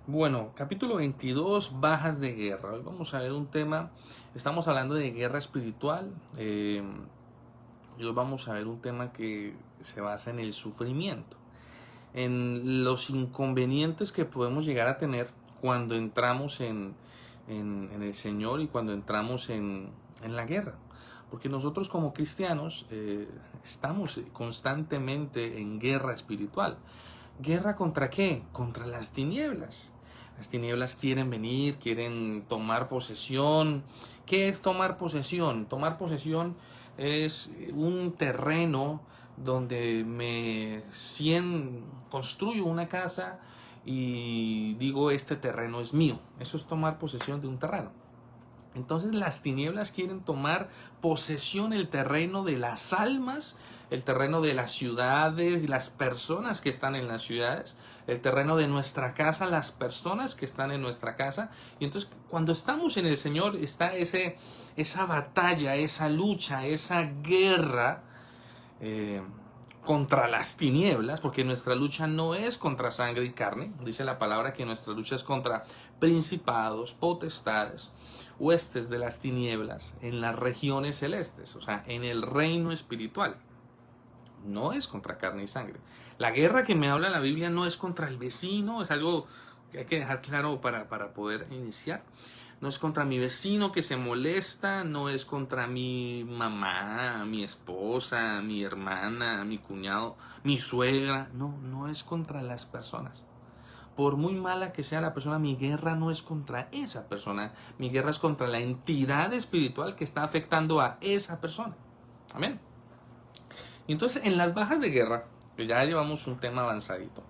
Bueno, capítulo 22, bajas de guerra. Hoy vamos a ver un tema, estamos hablando de guerra espiritual, y hoy vamos a ver un tema que se basa en el sufrimiento, en los inconvenientes que podemos llegar a tener cuando entramos en el Señor y cuando entramos en la guerra. Porque nosotros como cristianos estamos constantemente en guerra espiritual. ¿Guerra contra qué? Contra las tinieblas. Las tinieblas quieren venir, quieren tomar posesión. ¿Qué es tomar posesión? Tomar posesión es un terreno donde construyo una casa y digo este terreno es mío. Eso es tomar posesión de un terreno. Entonces las tinieblas quieren tomar posesión el terreno de las almas, el terreno de las ciudades y las personas que están en las ciudades, el terreno de nuestra casa, las personas que están en nuestra casa. Y entonces cuando estamos en el Señor está esa batalla, esa lucha, esa guerra eh, contra las tinieblas, porque nuestra lucha no es contra sangre y carne. Dice la palabra que nuestra lucha es contra principados, potestades, huestes de las tinieblas en las regiones celestes, o sea, en el reino espiritual. No es contra carne y sangre. La guerra que me habla la Biblia no es contra el vecino, es algo que hay que dejar claro para poder iniciar. No es contra mi vecino que se molesta, no es contra mi mamá, mi esposa, mi hermana, mi cuñado, mi suegra. No, no es contra las personas. Por muy mala que sea la persona, mi guerra no es contra esa persona. Mi guerra es contra la entidad espiritual que está afectando a esa persona. Amén. Y entonces en las bajas de guerra, que ya llevamos un tema avanzadito,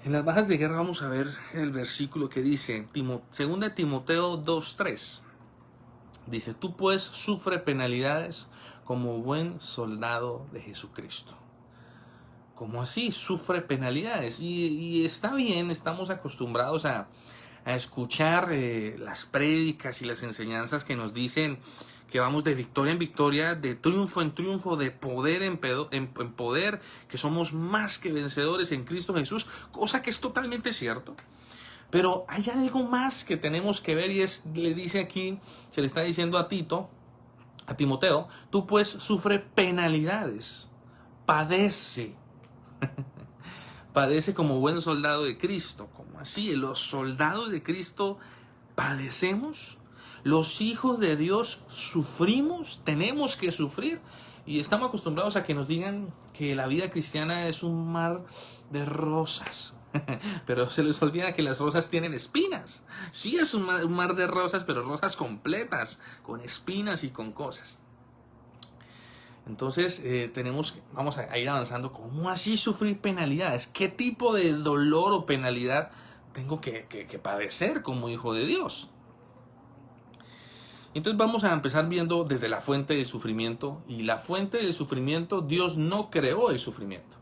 en las bajas de guerra vamos a ver el versículo que dice, 2 Timoteo 2:3. Dice, tú pues sufre penalidades como buen soldado de Jesucristo. ¿Cómo así? Sufre penalidades. Y está bien, estamos acostumbrados a escuchar las prédicas y las enseñanzas que nos dicen que vamos de victoria en victoria, de triunfo en triunfo, de poder en poder, que somos más que vencedores en Cristo Jesús, cosa que es totalmente cierto. Pero hay algo más que tenemos que ver y le dice aquí, se le está diciendo a Tito, a Timoteo, tú pues sufre penalidades, padece. Padece como buen soldado de Cristo. ¿Cómo así? Los soldados de Cristo padecemos. Los hijos de Dios sufrimos, tenemos que sufrir. Y estamos acostumbrados a que nos digan que la vida cristiana es un mar de rosas. Pero se les olvida que las rosas tienen espinas. Sí es un mar de rosas, pero rosas completas, con espinas y con cosas. Entonces vamos a ir avanzando. ¿Cómo así sufrir penalidades? ¿Qué tipo de dolor o penalidad tengo que padecer como hijo de Dios? Entonces vamos a empezar viendo desde la fuente del sufrimiento. Y la fuente del sufrimiento, Dios no creó el sufrimiento.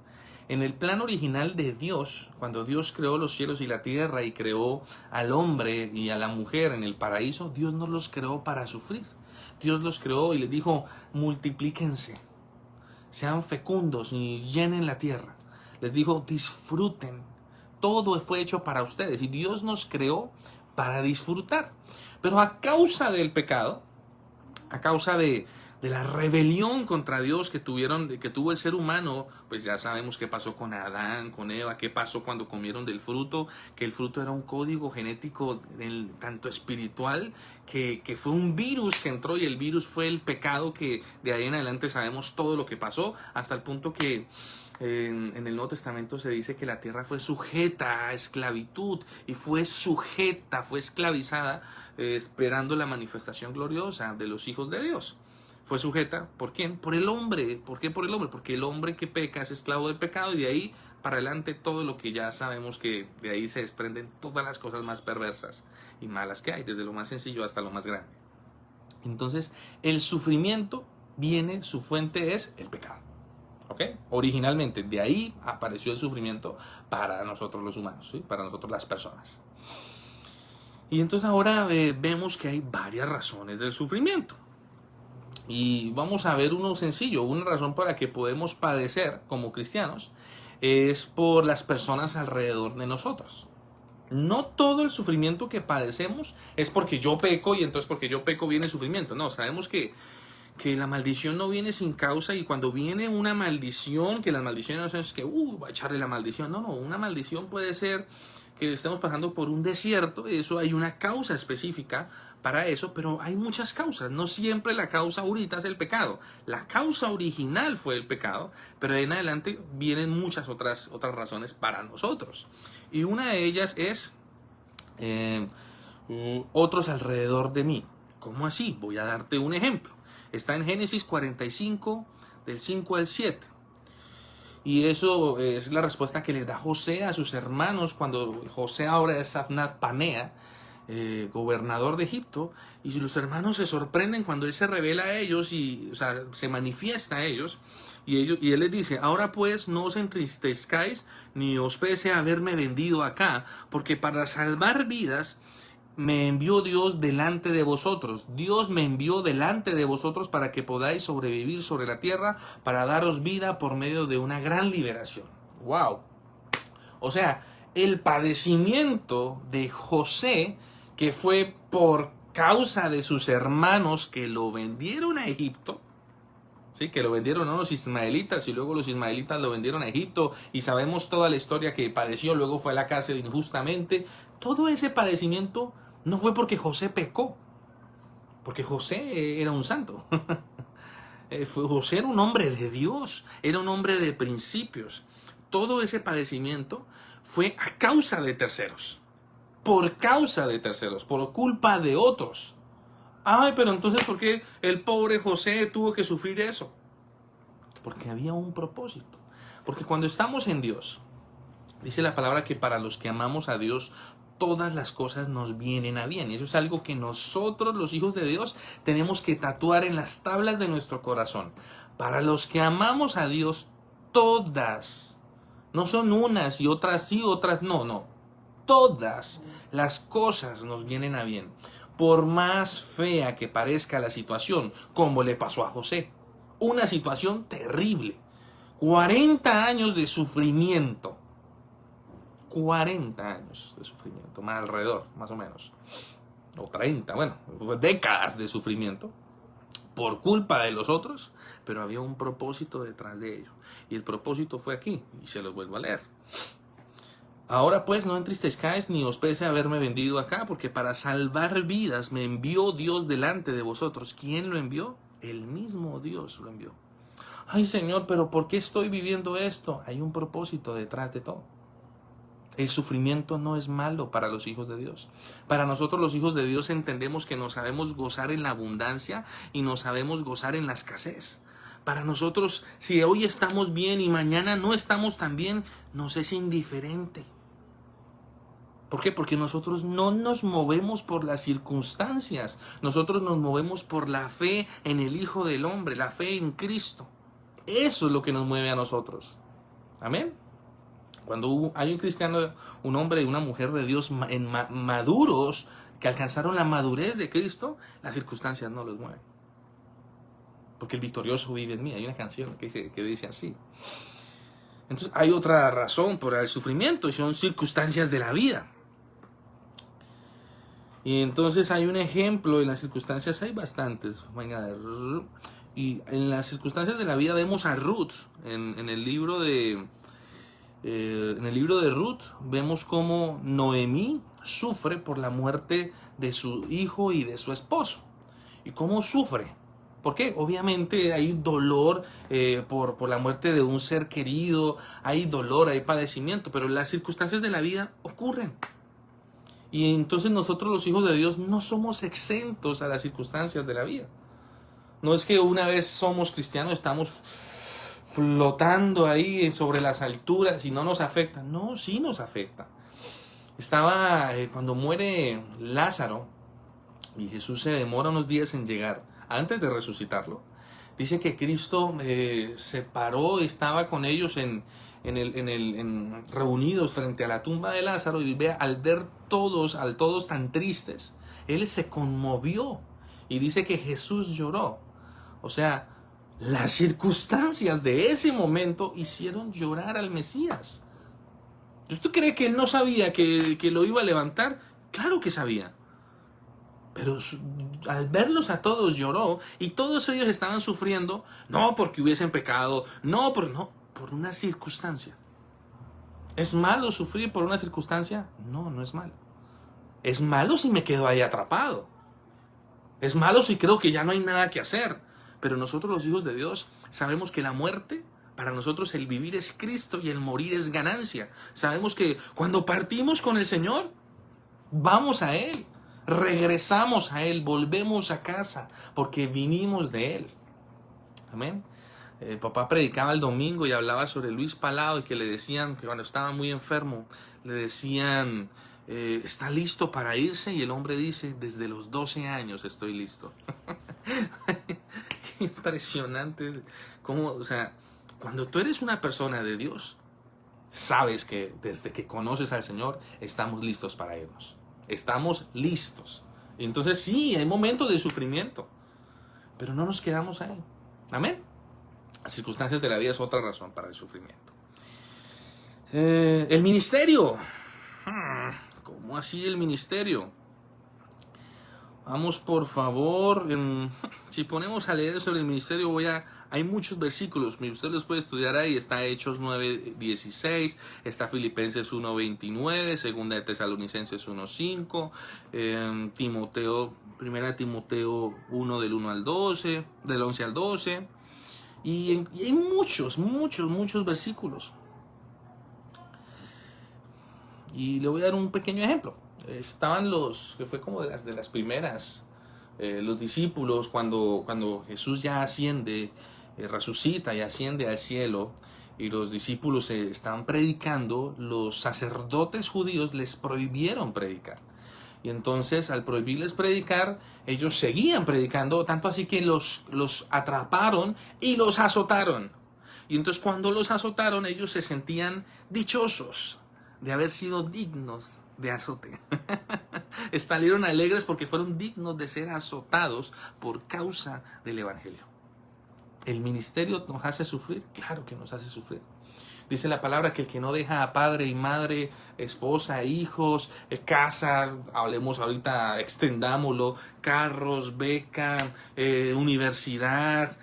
En el plan original de Dios, cuando Dios creó los cielos y la tierra y creó al hombre y a la mujer en el paraíso, Dios no los creó para sufrir. Dios los creó y les dijo, multiplíquense, sean fecundos y llenen la tierra. Les dijo, disfruten. Todo fue hecho para ustedes y Dios nos creó para disfrutar. Pero a causa del pecado, a causa de la rebelión contra Dios que tuvo el ser humano, pues ya sabemos qué pasó con Adán, con Eva, qué pasó cuando comieron del fruto, que el fruto era un código genético tanto espiritual, que fue un virus que entró y el virus fue el pecado, que de ahí en adelante sabemos todo lo que pasó, hasta el punto que en el Nuevo Testamento se dice que la tierra fue sujeta a esclavitud y fue sujeta, fue esclavizada, esperando la manifestación gloriosa de los hijos de Dios. Fue sujeta, ¿por quién? Por el hombre. ¿Por qué por el hombre? Porque el hombre que peca es esclavo del pecado y de ahí para adelante todo lo que ya sabemos que de ahí se desprenden todas las cosas más perversas y malas que hay, desde lo más sencillo hasta lo más grande. Entonces, el sufrimiento viene, su fuente es el pecado. ¿Ok? Originalmente, de ahí apareció el sufrimiento para nosotros los humanos, ¿sí? Para nosotros las personas. Y entonces ahora vemos que hay varias razones del sufrimiento. Y vamos a ver uno sencillo, una razón para que podemos padecer como cristianos es por las personas alrededor de nosotros. No todo el sufrimiento que padecemos es porque yo peco y entonces porque yo peco viene el sufrimiento. No, sabemos que la maldición no viene sin causa, y cuando viene una maldición, que las maldiciones no es que, va a echarle la maldición. No, una maldición puede ser que estemos pasando por un desierto, eso hay una causa específica para eso, pero hay muchas causas. No siempre la causa ahorita es el pecado. La causa original fue el pecado, pero de en adelante vienen muchas otras razones para nosotros. Y una de ellas es otros alrededor de mí. ¿Cómo así? Voy a darte un ejemplo. Está en Génesis 45, del 5 al 7. Y eso es la respuesta que le da José a sus hermanos cuando José ahora es Safnat Panea, gobernador de Egipto. Y los hermanos se sorprenden cuando él se revela a ellos y, o sea, se manifiesta a ellos. Y él les dice: ahora pues no os entristezcáis ni os pese haberme vendido acá, porque para salvar vidas me envió Dios delante de vosotros. Dios me envió delante de vosotros para que podáis sobrevivir sobre la tierra, para daros vida por medio de una gran liberación. ¡Wow! O sea, el padecimiento de José, que fue por causa de sus hermanos que lo vendieron a Egipto, ¿sí? Que lo vendieron a los ismaelitas y luego los ismaelitas lo vendieron a Egipto, y sabemos toda la historia que padeció, luego fue a la cárcel injustamente. Todo ese padecimiento no fue porque José pecó, porque José era un santo. José era un hombre de Dios, era un hombre de principios. Todo ese padecimiento fue a causa de terceros, por causa de terceros, por culpa de otros. Ay, pero entonces, ¿por qué el pobre José tuvo que sufrir eso? Porque había un propósito. Porque cuando estamos en Dios, dice la palabra que para los que amamos a Dios, todas las cosas nos vienen a bien. Y eso es algo que nosotros, los hijos de Dios, tenemos que tatuar en las tablas de nuestro corazón. Para los que amamos a Dios, todas, no son unas y otras sí, otras no. Todas las cosas nos vienen a bien. Por más fea que parezca la situación, como le pasó a José. Una situación terrible. 40 años de sufrimiento. 40 años de sufrimiento, más alrededor, más o menos. O 30, bueno, décadas de sufrimiento. Por culpa de los otros, pero había un propósito detrás de ello. Y el propósito fue aquí, y se los vuelvo a leer. Ahora pues no entristezcáis ni os pese haberme vendido acá, porque para salvar vidas me envió Dios delante de vosotros. ¿Quién lo envió? El mismo Dios lo envió. Ay, Señor, pero ¿por qué estoy viviendo esto? Hay un propósito detrás de todo. El sufrimiento no es malo para los hijos de Dios. Para nosotros los hijos de Dios entendemos que nos sabemos gozar en la abundancia y nos sabemos gozar en la escasez. Para nosotros, si hoy estamos bien y mañana no estamos tan bien, nos es indiferente. ¿Por qué? Porque nosotros no nos movemos por las circunstancias. Nosotros nos movemos por la fe en el Hijo del Hombre, la fe en Cristo. Eso es lo que nos mueve a nosotros. Amén. Cuando hay un cristiano, un hombre y una mujer de Dios maduros, que alcanzaron la madurez de Cristo, las circunstancias no los mueven. Porque el victorioso vive en mí. Hay una canción que dice así. Entonces hay otra razón por el sufrimiento, y son circunstancias de la vida. Y entonces hay un ejemplo, en las circunstancias hay bastantes. Y en las circunstancias de la vida vemos a Ruth, en el libro de Ruth, vemos cómo Noemí sufre por la muerte de su hijo y de su esposo. ¿Y cómo sufre? ¿Por qué? Obviamente hay dolor por la muerte de un ser querido, hay dolor, hay padecimiento, pero las circunstancias de la vida ocurren. Y entonces nosotros los hijos de Dios no somos exentos a las circunstancias de la vida. No es que una vez somos cristianos estamos flotando ahí sobre las alturas y no nos afecta. No, sí nos afecta. Cuando muere Lázaro y Jesús se demora unos días en llegar antes de resucitarlo. Dice que Cristo se paró, estaba con ellos reunidos frente a la tumba de Lázaro, y al ver todos tan tristes, él se conmovió y dice que Jesús lloró. O sea, las circunstancias de ese momento hicieron llorar al Mesías. ¿Usted cree que él no sabía que lo iba a levantar? Claro que sabía. Pero al verlos a todos lloró y todos ellos estaban sufriendo, no porque hubiesen pecado, no, por una circunstancia. ¿Es malo sufrir por una circunstancia? No, no es malo. Es malo si me quedo ahí atrapado. Es malo si creo que ya no hay nada que hacer. Pero nosotros los hijos de Dios sabemos que la muerte, para nosotros el vivir es Cristo y el morir es ganancia. Sabemos que cuando partimos con el Señor, vamos a Él, regresamos a Él, volvemos a casa, porque vinimos de Él. Amén. Papá predicaba el domingo y hablaba sobre Luis Palao y que le decían que cuando estaba muy enfermo, le decían, ¿está listo para irse? Y el hombre dice, desde los 12 años estoy listo. Impresionante. Cómo, o sea, cuando tú eres una persona de Dios, sabes que desde que conoces al Señor, estamos listos para irnos. Estamos listos. Entonces sí, hay momentos de sufrimiento, pero no nos quedamos ahí. Amén. Las circunstancias de la vida es otra razón para el sufrimiento. El ministerio. ¿Cómo así el ministerio? Vamos por favor, si ponemos a leer sobre el ministerio, hay muchos versículos, usted los puede estudiar ahí, está Hechos 9:16, está Filipenses 1:29, Segunda de Tesalonicenses 1:5, Primera de Timoteo 1 del 1 al 12, del 11 al 12, y hay muchos versículos. Y le voy a dar un pequeño ejemplo. Estaban que fue como de las primeras, los discípulos, cuando Jesús ya asciende, resucita y asciende al cielo, y los discípulos estaban predicando, los sacerdotes judíos les prohibieron predicar. Y entonces, al prohibirles predicar, ellos seguían predicando, tanto así que los atraparon y los azotaron. Y entonces, cuando los azotaron, ellos se sentían dichosos de haber sido dignos de azote. Salieron alegres porque fueron dignos de ser azotados por causa del Evangelio. ¿El ministerio nos hace sufrir? Claro que nos hace sufrir. Dice la palabra que el que no deja a padre y madre, esposa, hijos, casa, hablemos ahorita, extendámoslo, carros, beca, universidad,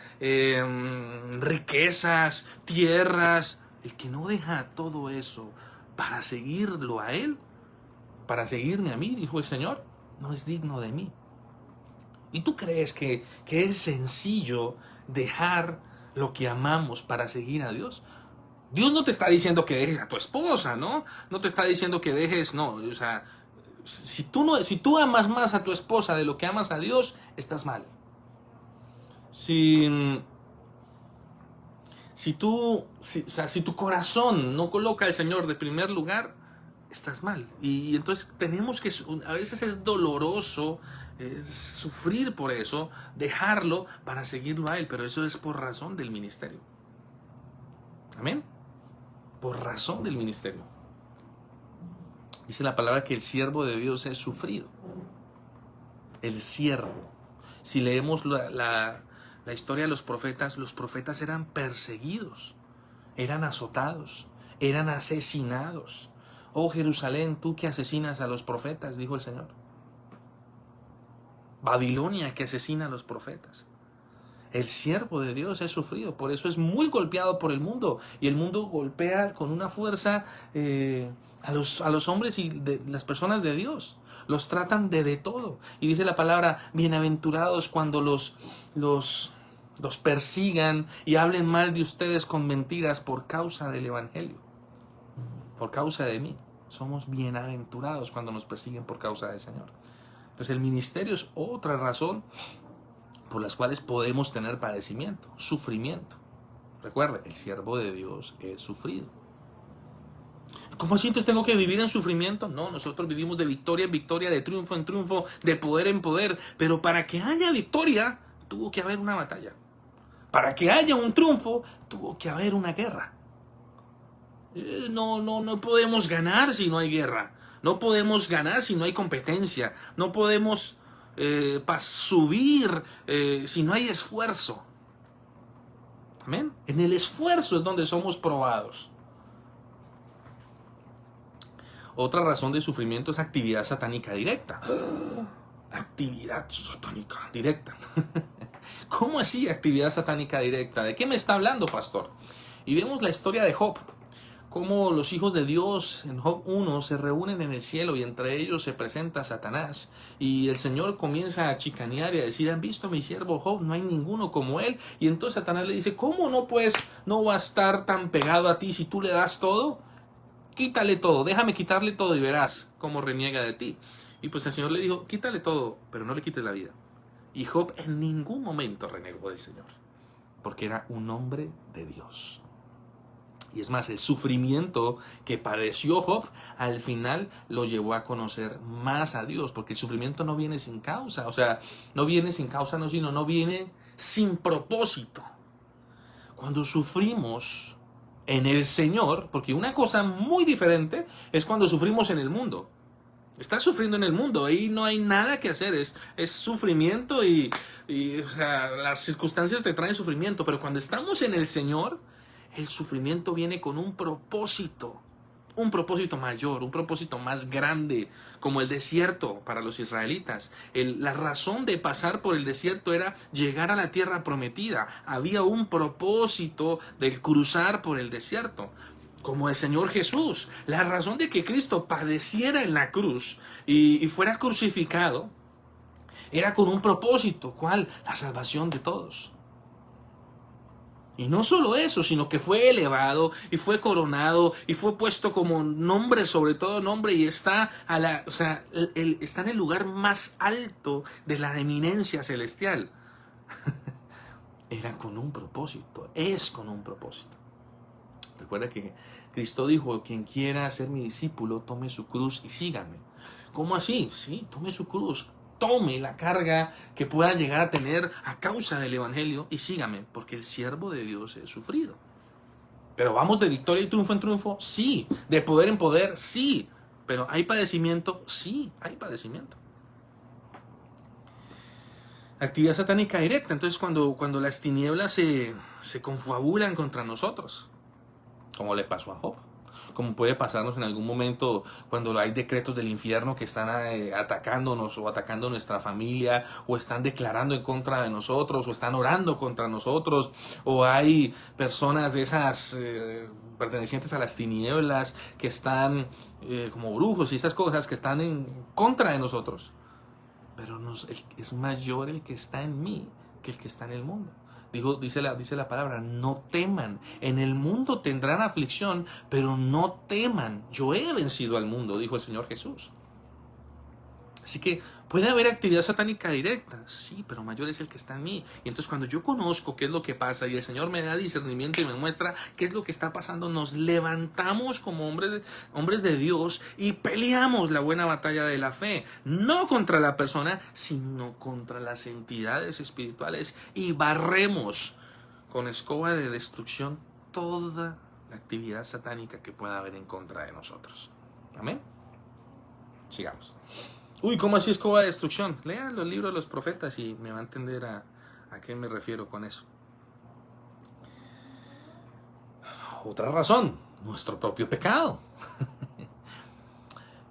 riquezas, tierras, el que no deja todo eso para seguirlo a Él, para seguirme a mí, dijo el Señor, no es digno de mí. ¿Y tú crees que es sencillo dejar lo que amamos para seguir a Dios? Dios no te está diciendo que dejes a tu esposa, ¿no? No te está diciendo que dejes, no, o sea, si tú amas más a tu esposa de lo que amas a Dios, estás mal. Si tu corazón no coloca al Señor de primer lugar, estás mal. Y entonces tenemos que, a veces es doloroso sufrir por eso, dejarlo para seguirlo a Él, pero eso es por razón del ministerio. Amén. Por razón del ministerio. Dice la palabra que el siervo de Dios es sufrido. El siervo. Si leemos la historia de los profetas eran perseguidos, eran azotados, eran asesinados. Oh Jerusalén, tú que asesinas a los profetas, dijo el Señor. Babilonia que asesina a los profetas. El siervo de Dios es sufrido, por eso es muy golpeado por el mundo. Y el mundo golpea con una fuerza a los hombres y las personas de Dios. Los tratan de todo. Y dice la palabra, bienaventurados cuando los persigan y hablen mal de ustedes con mentiras por causa del Evangelio. Por causa de mí. Somos bienaventurados cuando nos persiguen por causa del Señor. Entonces el ministerio es otra razón por las cuales podemos tener padecimiento, sufrimiento. Recuerda, el siervo de Dios es sufrido. ¿Cómo así entonces tengo que vivir en sufrimiento? No, nosotros vivimos de victoria en victoria, de triunfo en triunfo, de poder en poder. Pero para que haya victoria, tuvo que haber una batalla. Para que haya un triunfo, tuvo que haber una guerra. No podemos ganar si no hay guerra. No podemos ganar si no hay competencia. No podemos subir si no hay esfuerzo. Amén. En el esfuerzo es donde somos probados. Otra razón de sufrimiento es actividad satánica directa. Actividad satánica directa. ¿Cómo así actividad satánica directa? ¿De qué me está hablando, pastor? Y vemos la historia de Job. Cómo los hijos de Dios en Job 1 se reúnen en el cielo y entre ellos se presenta Satanás. Y el Señor comienza a chicanear y a decir, ¿han visto a mi siervo Job? No hay ninguno como él. Y entonces Satanás le dice, ¿cómo no va a estar tan pegado a ti si tú le das todo? Quítale todo, déjame quitarle todo y verás cómo reniega de ti. Y pues el Señor le dijo, quítale todo, pero no le quites la vida. Y Job en ningún momento renegó del Señor, porque era un hombre de Dios. Y es más, el sufrimiento que padeció Job al final lo llevó a conocer más a Dios, porque el sufrimiento no viene sin causa, o sea, no viene sin causa, no viene sin propósito. Cuando sufrimos en el Señor, porque una cosa muy diferente es cuando sufrimos en el mundo. Estás sufriendo en el mundo, ahí no hay nada que hacer, es sufrimiento y o sea, las circunstancias te traen sufrimiento, pero cuando estamos en el Señor, el sufrimiento viene con un propósito mayor, un propósito más grande, como el desierto para los israelitas. La razón de pasar por el desierto era llegar a la tierra prometida. Había un propósito del cruzar por el desierto. Como el Señor Jesús, la razón de que Cristo padeciera en la cruz y fuera crucificado era con un propósito. ¿Cuál? La salvación de todos. Y no solo eso, sino que fue elevado y fue coronado y fue puesto como nombre sobre todo nombre y está está en el lugar más alto de la eminencia celestial. Era con un propósito, es con un propósito. Recuerda que Cristo dijo, quien quiera ser mi discípulo, tome su cruz y sígame. ¿Cómo así? Sí, tome su cruz. Tome la carga que pueda llegar a tener a causa del Evangelio y sígame, porque el siervo de Dios es sufrido. Pero vamos de victoria y triunfo en triunfo, sí. De poder en poder, sí. Pero ¿hay padecimiento? Sí, hay padecimiento. Actividad satánica directa. Entonces cuando las tinieblas se confabulan contra nosotros, como le pasó a Job, como puede pasarnos en algún momento cuando hay decretos del infierno que están atacándonos o atacando nuestra familia, o están declarando en contra de nosotros, o están orando contra nosotros, o hay personas de esas pertenecientes a las tinieblas que están como brujos y esas cosas que están en contra de nosotros. Pero es mayor el que está en mí que el que está en el mundo. Dice la palabra, no teman. En el mundo tendrán aflicción, pero no teman. Yo he vencido al mundo, dijo el Señor Jesús. Así que puede haber actividad satánica directa, sí, pero mayor es el que está en mí. Y entonces cuando yo conozco qué es lo que pasa y el Señor me da discernimiento y me muestra qué es lo que está pasando, nos levantamos como hombres de Dios y peleamos la buena batalla de la fe. No contra la persona, sino contra las entidades espirituales y barremos con escoba de destrucción toda la actividad satánica que pueda haber en contra de nosotros. Amén. Sigamos. Uy, ¿cómo así escoba de destrucción? Lean los libros de los profetas y me va a entender a qué me refiero con eso. Otra razón, nuestro propio pecado.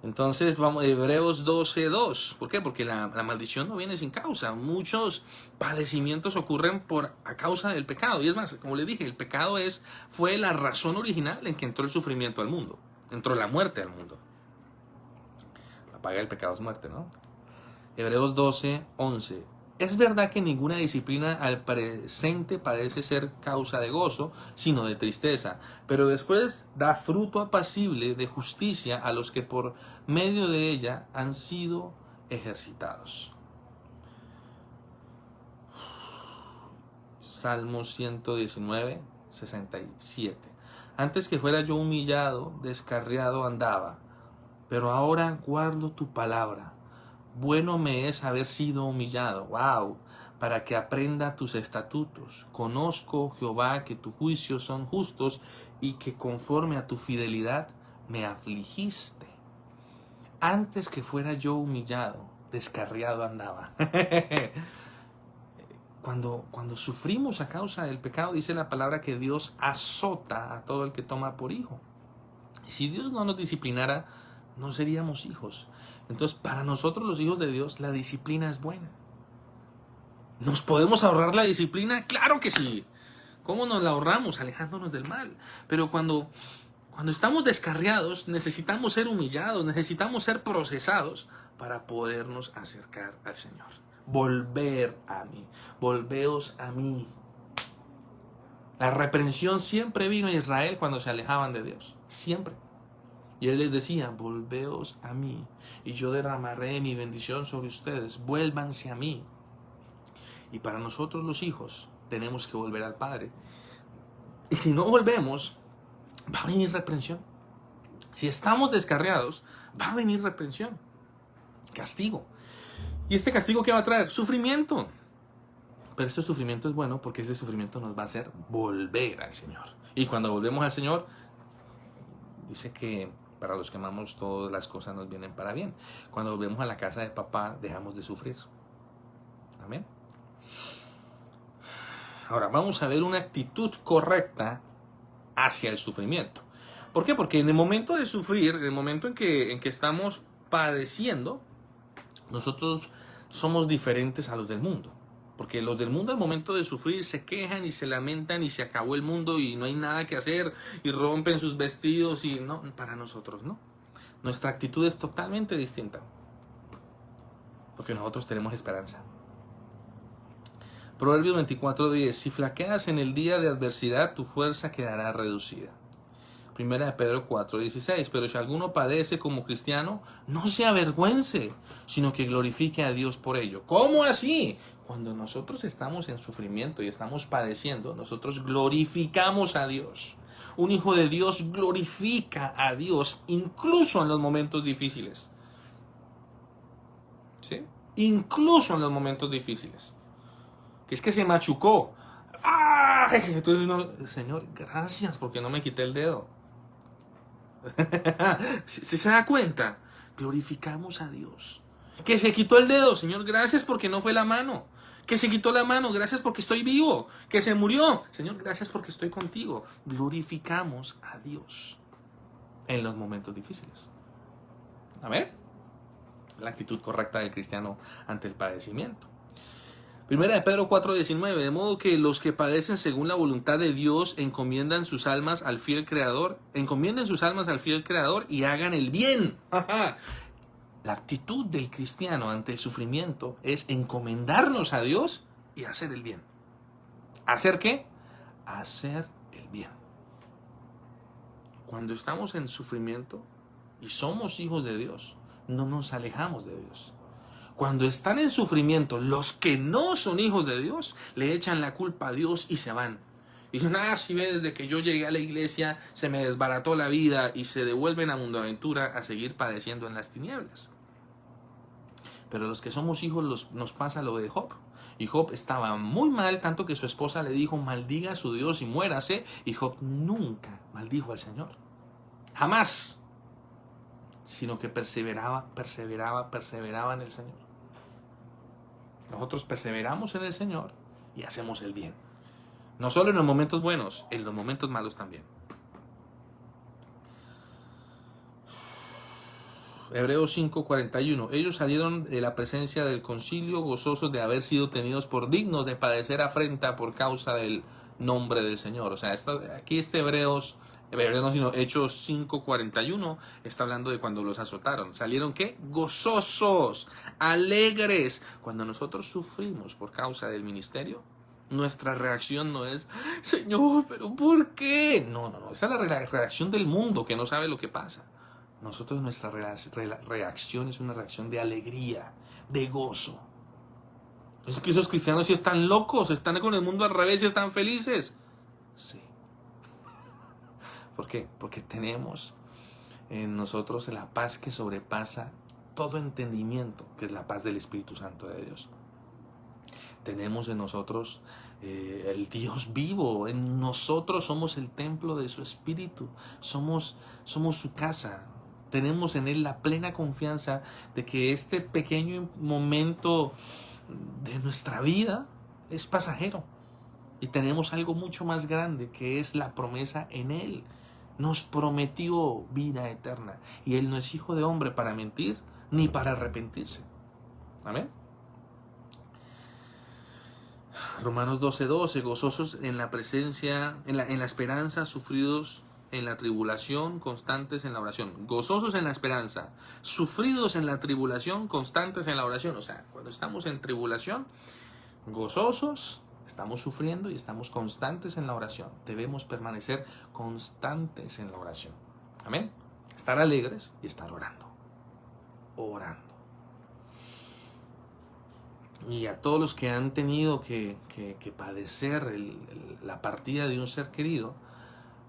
Entonces, vamos, Hebreos 12:2. ¿Por qué? Porque la maldición no viene sin causa. Muchos padecimientos ocurren a causa del pecado. Y es más, como les dije, el pecado fue la razón original en que entró el sufrimiento al mundo. Entró la muerte al mundo. Paga el pecado es muerte, ¿no? Hebreos 12:11. Es verdad que ninguna disciplina al presente parece ser causa de gozo, sino de tristeza, pero después da fruto apacible de justicia a los que por medio de ella han sido ejercitados. Salmo 119:67. Antes que fuera yo humillado, descarriado andaba, pero ahora guardo tu palabra. Bueno me es haber sido humillado. ¡Wow! Para que aprenda tus estatutos. Conozco, Jehová, que tus juicios son justos y que conforme a tu fidelidad me afligiste. Antes que fuera yo humillado, descarriado andaba. Cuando sufrimos a causa del pecado, dice la palabra que Dios azota a todo el que toma por hijo. Si Dios no nos disciplinara, no seríamos hijos. Entonces, para nosotros los hijos de Dios, la disciplina es buena. ¿Nos podemos ahorrar la disciplina? ¡Claro que sí! ¿Cómo nos la ahorramos? Alejándonos del mal. Pero cuando estamos descarriados, necesitamos ser humillados, necesitamos ser procesados para podernos acercar al Señor. Volver a mí, volveos a mí. La reprensión siempre vino a Israel cuando se alejaban de Dios, siempre. Y Él les decía, volveos a mí, y yo derramaré mi bendición sobre ustedes, vuélvanse a mí. Y para nosotros los hijos, tenemos que volver al Padre. Y si no volvemos, va a venir reprensión. Si estamos descarriados, va a venir reprensión, castigo. ¿Y este castigo qué va a traer? Sufrimiento. Pero este sufrimiento es bueno porque este sufrimiento nos va a hacer volver al Señor. Y cuando volvemos al Señor, dice que para los que amamos todas las cosas nos vienen para bien. Cuando volvemos a la casa de papá, dejamos de sufrir. Amén. Ahora vamos a ver una actitud correcta hacia el sufrimiento. ¿Por qué? Porque en el momento de sufrir, en el momento en que estamos padeciendo, nosotros somos diferentes a los del mundo. Porque los del mundo al momento de sufrir se quejan y se lamentan y se acabó el mundo y no hay nada que hacer y rompen sus vestidos y no, para nosotros no. Nuestra actitud es totalmente distinta. Porque nosotros tenemos esperanza. Proverbios 24:10. Si flaqueas en el día de adversidad, tu fuerza quedará reducida. Primera de Pedro 4:16. Pero si alguno padece como cristiano, no se avergüence, sino que glorifique a Dios por ello. ¿Cómo así? Cuando nosotros estamos en sufrimiento y estamos padeciendo, nosotros glorificamos a Dios. Un hijo de Dios glorifica a Dios incluso en los momentos difíciles. ¿Sí? Incluso en los momentos difíciles. Que es que se machucó. ¡Ay! Entonces uno, Señor, gracias porque no me quité el dedo. ¿Sí se da cuenta? Glorificamos a Dios. Que se quitó el dedo, Señor, gracias porque no fue la mano. Que se quitó la mano, gracias porque estoy vivo. Que se murió, Señor, gracias porque estoy contigo. Glorificamos a Dios en los momentos difíciles. Amén. La actitud correcta del cristiano ante el padecimiento. Primera de Pedro 4:19. De modo que los que padecen según la voluntad de Dios encomiendan sus almas al fiel Creador. Encomienden sus almas al fiel Creador y hagan el bien. La actitud del cristiano ante el sufrimiento es encomendarnos a Dios y hacer el bien. ¿Hacer qué? Hacer el bien. Cuando estamos en sufrimiento y somos hijos de Dios, no nos alejamos de Dios. Cuando están en sufrimiento, los que no son hijos de Dios, le echan la culpa a Dios y se van. Y dicen, si ve, desde que yo llegué a la iglesia se me desbarató la vida, y se devuelven a Mundo Aventura a seguir padeciendo en las tinieblas. Pero los que somos hijos nos pasa lo de Job. Y Job estaba muy mal, tanto que su esposa le dijo, maldiga a su Dios y muérase. Y Job nunca maldijo al Señor. Jamás. Sino que perseveraba en el Señor. Nosotros perseveramos en el Señor y hacemos el bien. No solo en los momentos buenos, en los momentos malos también. Hebreos 5:41. Ellos salieron de la presencia del concilio gozosos de haber sido tenidos por dignos de padecer afrenta por causa del nombre del Señor. O sea, aquí Hebreos no, sino Hechos 5:41 está hablando de cuando los azotaron. ¿Salieron qué? Gozosos, alegres. Cuando nosotros sufrimos por causa del ministerio, nuestra reacción no es, Señor, ¿pero por qué? No. Esa es la reacción del mundo que no sabe lo que pasa. Nosotros, nuestra reacción es una reacción de alegría, de gozo. Es que esos cristianos sí están locos, están con el mundo al revés y están felices. Sí. ¿Por qué? Porque tenemos en nosotros la paz que sobrepasa todo entendimiento, que es la paz del Espíritu Santo de Dios. Tenemos en nosotros el Dios vivo. En nosotros somos el templo de su Espíritu. Somos su casa. Tenemos en Él la plena confianza de que este pequeño momento de nuestra vida es pasajero. Y tenemos algo mucho más grande, que es la promesa en Él. nos prometió vida eterna. Y Él no es hijo de hombre para mentir, ni para arrepentirse. Amén. Romanos 12:12, gozosos en la presencia, en la esperanza, sufridos en la tribulación, constantes en la oración. Gozosos en la esperanza, sufridos en la tribulación, constantes en la oración. O sea, cuando estamos en tribulación, gozosos, estamos sufriendo y estamos constantes en la oración. Debemos permanecer constantes en la oración. Amén. Estar alegres y estar orando. Orando. Y a todos los que han tenido que padecer la partida de un ser querido,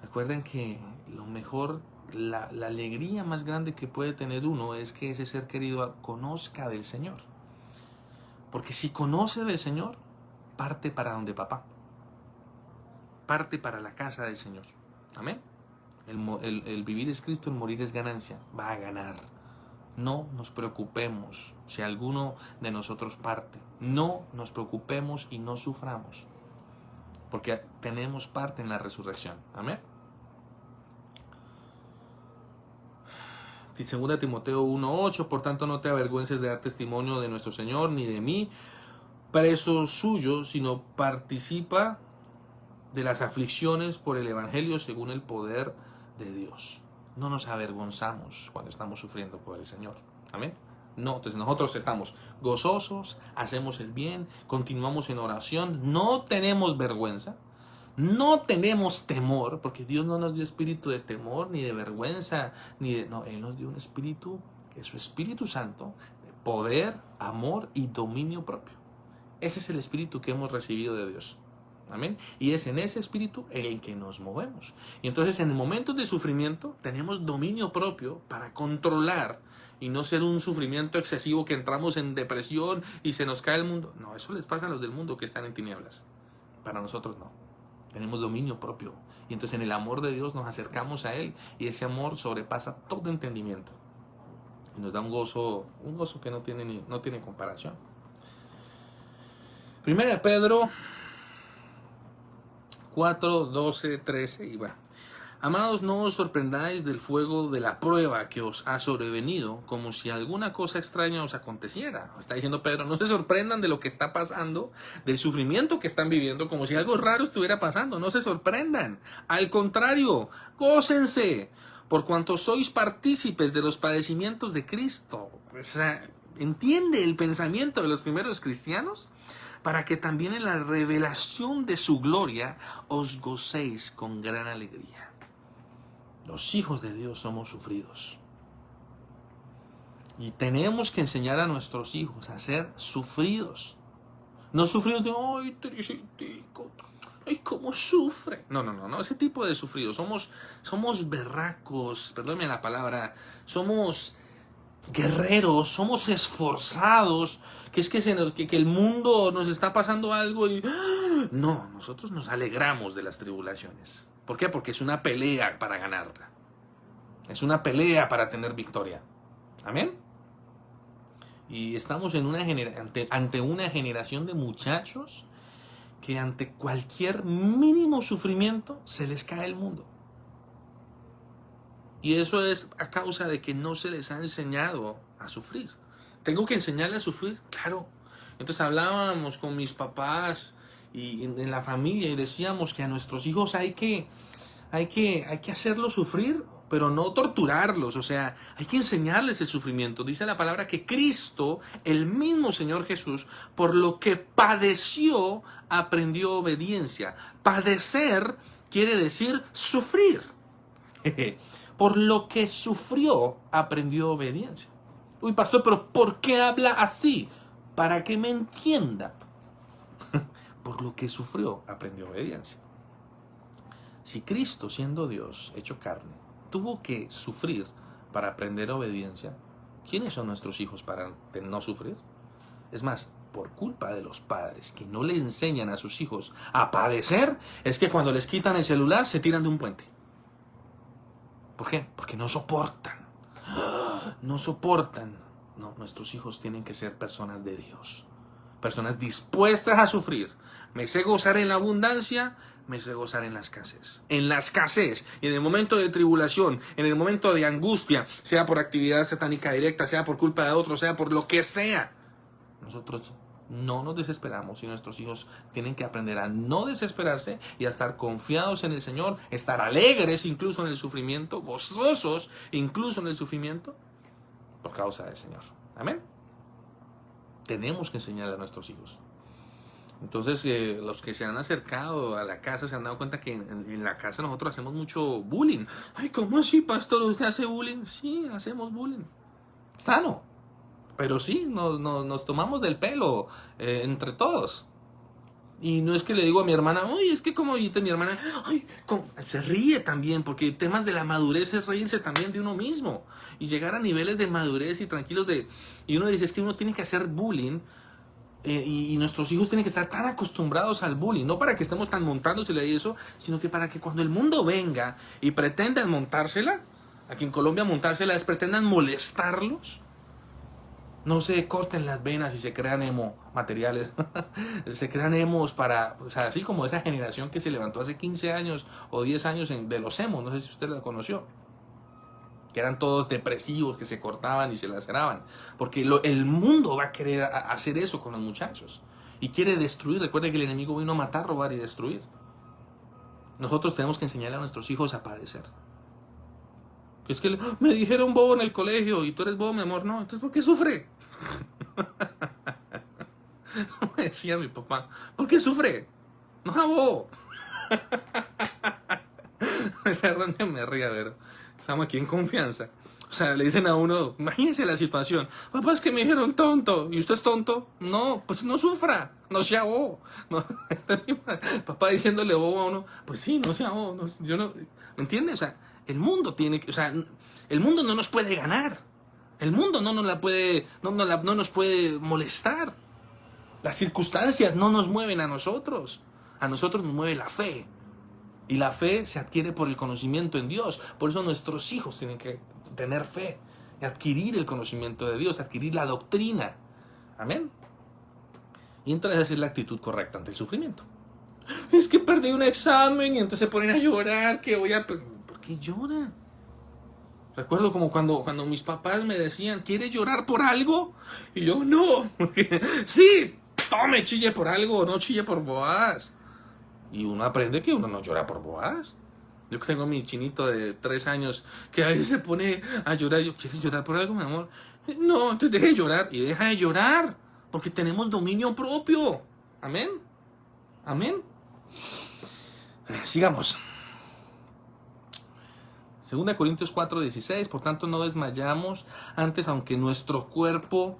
recuerden que lo mejor, la alegría más grande que puede tener uno es que ese ser querido conozca del Señor. Porque si conoce del Señor, parte para donde papá. Parte para la casa del Señor. Amén. El vivir es Cristo, el morir es ganancia. Va a ganar. No nos preocupemos si alguno de nosotros parte. No nos preocupemos y no suframos. Porque tenemos parte en la resurrección. Amén. 2 Timoteo 1:8, por tanto no te avergüences de dar testimonio de nuestro Señor, ni de mí, preso suyo, sino participa de las aflicciones por el Evangelio según el poder de Dios. No nos avergonzamos cuando estamos sufriendo por el Señor. Amén. No, entonces nosotros estamos gozosos, hacemos el bien, continuamos en oración, no tenemos vergüenza, no tenemos temor, porque Dios no nos dio espíritu de temor, ni de vergüenza, no, Él nos dio un espíritu, que es su Espíritu Santo, de poder, amor y dominio propio. Ese es el espíritu que hemos recibido de Dios. Amén. Y es en ese espíritu en el que nos movemos. Y entonces en momentos de sufrimiento tenemos dominio propio para controlar y no ser un sufrimiento excesivo que entramos en depresión y se nos cae el mundo. No, eso les pasa a los del mundo que están en tinieblas. Para nosotros no. Tenemos dominio propio. Y entonces en el amor de Dios nos acercamos a Él y ese amor sobrepasa todo entendimiento. Y nos da un gozo que no tiene comparación. 1 Pedro 4, 12, 13 y bueno. Amados, no os sorprendáis del fuego de la prueba que os ha sobrevenido, como si alguna cosa extraña os aconteciera. Está diciendo Pedro, no se sorprendan de lo que está pasando, del sufrimiento que están viviendo, como si algo raro estuviera pasando. No se sorprendan. Al contrario, gócense, por cuanto sois partícipes de los padecimientos de Cristo. O sea, ¿entiende el pensamiento de los primeros cristianos? Para que también en la revelación de su gloria os gocéis con gran alegría. Los hijos de Dios somos sufridos. Y tenemos que enseñar a nuestros hijos a ser sufridos. No sufridos de, ay, Teresitico, ay, cómo sufre. No, ese tipo de sufridos. Somos berracos, perdónenme la palabra, somos guerreros, somos esforzados, que es que el mundo nos está pasando algo y no, nosotros nos alegramos de las tribulaciones. ¿Por qué? Porque es una pelea para ganarla. Es una pelea para tener victoria. Amén. Y estamos en ante una generación de muchachos que ante cualquier mínimo sufrimiento se les cae el mundo. Y eso es a causa de que no se les ha enseñado a sufrir. ¿Tengo que enseñarles a sufrir? Claro. Entonces hablábamos con mis papás y en la familia y decíamos que a nuestros hijos hay que hacerlos sufrir, pero no torturarlos. O sea, hay que enseñarles el sufrimiento. Dice la palabra que Cristo, el mismo Señor Jesús, por lo que padeció, aprendió obediencia. Padecer quiere decir sufrir. Por lo que sufrió, aprendió obediencia. Uy, pastor, pero ¿por qué habla así? Para que me entienda. Por lo que sufrió, aprendió obediencia. Si Cristo, siendo Dios, hecho carne, tuvo que sufrir para aprender obediencia, ¿quiénes son nuestros hijos para no sufrir? Es más, por culpa de los padres que no le enseñan a sus hijos a padecer, es que cuando les quitan el celular se tiran de un puente. ¿Por qué? Porque no soportan. No soportan. No, nuestros hijos tienen que ser personas de Dios. Personas dispuestas a sufrir. Me sé gozar en la abundancia, me sé gozar en la escasez. En la escasez, y en el momento de tribulación, en el momento de angustia, sea por actividad satánica directa, sea por culpa de otro, sea por lo que sea. Nosotros no nos desesperamos y nuestros hijos tienen que aprender a no desesperarse y a estar confiados en el Señor, estar alegres incluso en el sufrimiento, gozosos incluso en el sufrimiento, por causa del Señor. Amén. Tenemos que enseñarle a nuestros hijos. Entonces, los que se han acercado a la casa se han dado cuenta que en la casa nosotros hacemos mucho bullying. Ay, ¿cómo así, pastor? ¿Usted hace bullying? Sí, hacemos bullying. Sano. Pero sí, nos tomamos del pelo entre todos. Y no es que le digo a mi hermana, uy, es que como mi hermana, ay, se ríe también, porque temas de la madurez es reírse también de uno mismo. Y llegar a niveles de madurez y tranquilos y uno dice, es que uno tiene que hacer bullying. Y nuestros hijos tienen que estar tan acostumbrados al bullying, no para que estemos tan montándosela y eso, sino que para que cuando el mundo venga y pretendan montársela, aquí en Colombia montársela es pretendan molestarlos, no se corten las venas y se crean emo materiales, se crean emos para, o sea, así como esa generación que se levantó hace 15 años o 10 años de los emos, no sé si usted la conoció, que eran todos depresivos, que se cortaban y se laceraban, porque el mundo va a querer hacer eso con los muchachos y quiere destruir. Recuerde que el enemigo vino a matar, robar y destruir. Nosotros tenemos que enseñarle a nuestros hijos a padecer. Es que me dijeron bobo en el colegio y tú eres bobo, mi amor. No, entonces ¿por qué sufre? Eso me decía mi papá. ¿Por qué sufre? No es bobo. Perdón que me ría, pero estamos aquí en confianza. O sea, le dicen a uno, imagínese la situación. Papá, es que me dijeron tonto. ¿Y usted es tonto? No, pues no sufra. No sea bobo. No. Papá diciéndole bobo a uno, pues sí, no sea bobo. No, yo no, ¿me entiendes? O sea, el mundo tiene que, o sea, el mundo no nos puede ganar. El mundo no nos puede molestar. Las circunstancias no nos mueven a nosotros. A nosotros nos mueve la fe. Y la fe se adquiere por el conocimiento en Dios. Por eso nuestros hijos tienen que tener fe, adquirir el conocimiento de Dios, adquirir la doctrina. Amén. Y entonces esa es la actitud correcta ante el sufrimiento. Es que perdí un examen y entonces se ponen a llorar, que voy a... ¿Por qué lloran? Recuerdo como cuando mis papás me decían, ¿quieres llorar por algo? Y yo, no. Sí, tome, chille por algo, no chille por bobadas. Y uno aprende que uno no llora por bobadas. Yo que tengo a mi chinito de 3 años que a veces se pone a llorar. Yo, ¿quieres llorar por algo, mi amor? No, entonces deje de llorar. Y deja de llorar. Porque tenemos dominio propio. Amén. Amén. Sigamos. 2 Corintios 4:16. Por tanto, no desmayamos. Antes, aunque nuestro cuerpo...